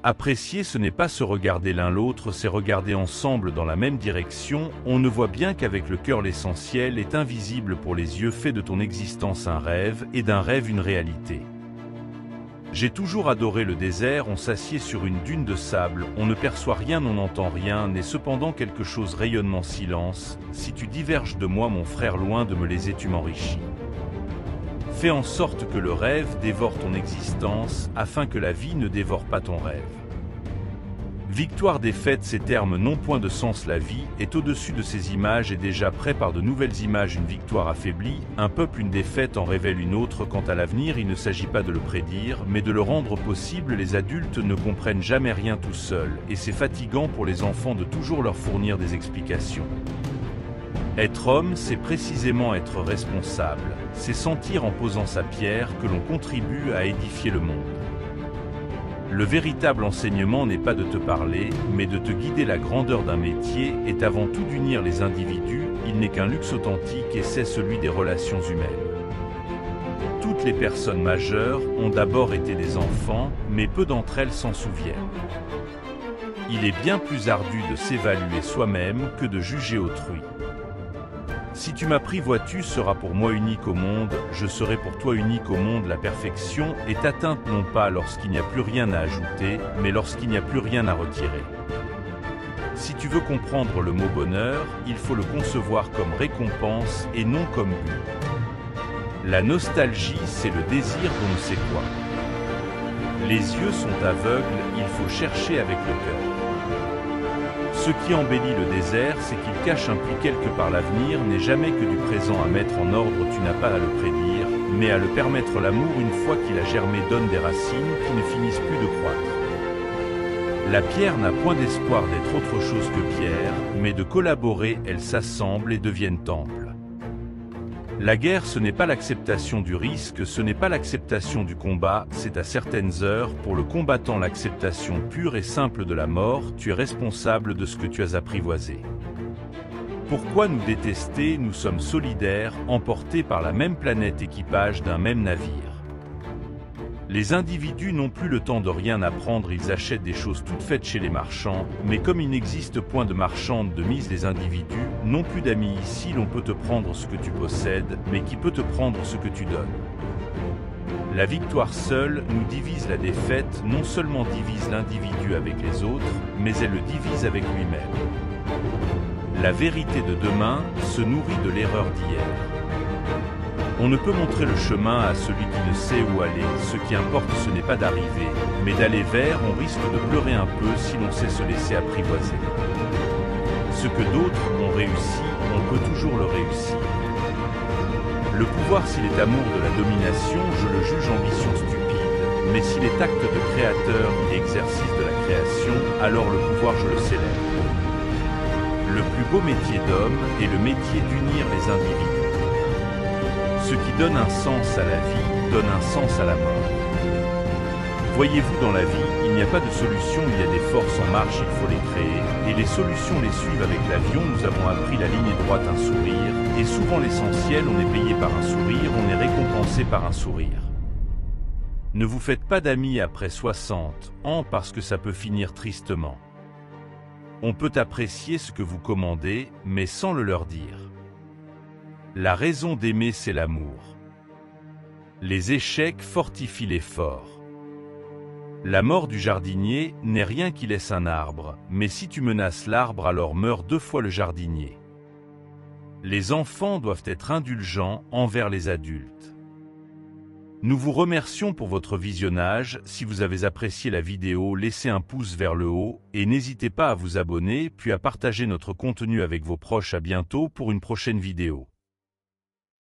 Apprécier, ce n'est pas se regarder l'un l'autre, c'est regarder ensemble dans la même direction. On ne voit bien qu'avec le cœur l'essentiel est invisible pour les yeux. Fais de ton existence un rêve, et d'un rêve une réalité. J'ai toujours adoré le désert, on s'assied sur une dune de sable, on ne perçoit rien, on n'entend rien, n'est cependant quelque chose rayonnement silence. Si tu diverges de moi mon frère, loin de me léser, tu m'enrichis. Fais en sorte que le rêve dévore ton existence, afin que la vie ne dévore pas ton rêve. Victoire, défaite, ces termes n'ont point de sens. La vie est au-dessus de ces images et déjà prépare de nouvelles images. Une victoire affaiblit un peuple, une défaite en révèle une autre. Quant à l'avenir, il ne s'agit pas de le prédire, mais de le rendre possible. Les adultes ne comprennent jamais rien tout seuls, et c'est fatigant pour les enfants de toujours leur fournir des explications. Être homme, c'est précisément être responsable, c'est sentir en posant sa pierre que l'on contribue à édifier le monde. Le véritable enseignement n'est pas de te parler, mais de te guider. La grandeur d'un métier est avant tout d'unir les individus, il n'est qu'un luxe authentique et c'est celui des relations humaines. Toutes les personnes majeures ont d'abord été des enfants, mais peu d'entre elles s'en souviennent. Il est bien plus ardu de s'évaluer soi-même que de juger autrui. Si tu m'as pris, vois-tu, sera pour moi unique au monde, je serai pour toi unique au monde. La perfection est atteinte non pas lorsqu'il n'y a plus rien à ajouter, mais lorsqu'il n'y a plus rien à retirer. Si tu veux comprendre le mot bonheur, il faut le concevoir comme récompense et non comme but. La nostalgie, c'est le désir d'on ne sait quoi. Les yeux sont aveugles, il faut chercher avec le cœur. Ce qui embellit le désert, c'est qu'il cache un puits quelque part. L'avenir n'est jamais que du présent à mettre en ordre. Tu n'as pas à le prédire, mais à le permettre. L'amour, une fois qu'il a germé, donne des racines qui ne finissent plus de croître. La pierre n'a point d'espoir d'être autre chose que pierre, mais de collaborer, elles s'assemblent et deviennent temple. La guerre, ce n'est pas l'acceptation du risque, ce n'est pas l'acceptation du combat, c'est à certaines heures, pour le combattant, l'acceptation pure et simple de la mort. Tu es responsable de ce que tu as apprivoisé. Pourquoi nous détester? Nous sommes solidaires, emportés par la même planète, équipage d'un même navire. Les individus n'ont plus le temps de rien apprendre, ils achètent des choses toutes faites chez les marchands, mais comme il n'existe point de marchande de mise, les individus n'ont plus d'amis. Ici l'on peut te prendre ce que tu possèdes, mais qui peut te prendre ce que tu donnes? La victoire seule nous divise, la défaite non seulement divise l'individu avec les autres, mais elle le divise avec lui-même. La vérité de demain se nourrit de l'erreur d'hier. On ne peut montrer le chemin à celui qui ne sait où aller. Ce qui importe, ce n'est pas d'arriver, mais d'aller vers. On risque de pleurer un peu si l'on sait se laisser apprivoiser. Ce que d'autres ont réussi, on peut toujours le réussir. Le pouvoir, s'il est amour de la domination, je le juge ambition stupide. Mais s'il est acte de créateur et exercice de la création, alors le pouvoir, je le célèbre. Le plus beau métier d'homme est le métier d'unir les individus. Ce qui donne un sens à la vie, donne un sens à la mort. Voyez-vous, dans la vie, il n'y a pas de solution, il y a des forces en marche, il faut les créer, et les solutions les suivent. Avec l'avion, nous avons appris la ligne droite, un sourire, et souvent l'essentiel, on est payé par un sourire, on est récompensé par un sourire. Ne vous faites pas d'amis après 60 ans parce que ça peut finir tristement. On peut apprécier ce que vous commandez, mais sans le leur dire. La raison d'aimer, c'est l'amour. Les échecs fortifient l'effort. La mort du jardinier n'est rien qui laisse un arbre, mais si tu menaces l'arbre, alors meurt 2 fois le jardinier. Les enfants doivent être indulgents envers les adultes. Nous vous remercions pour votre visionnage. Si vous avez apprécié la vidéo, laissez un pouce vers le haut et n'hésitez pas à vous abonner puis à partager notre contenu avec vos proches. À bientôt pour une prochaine vidéo.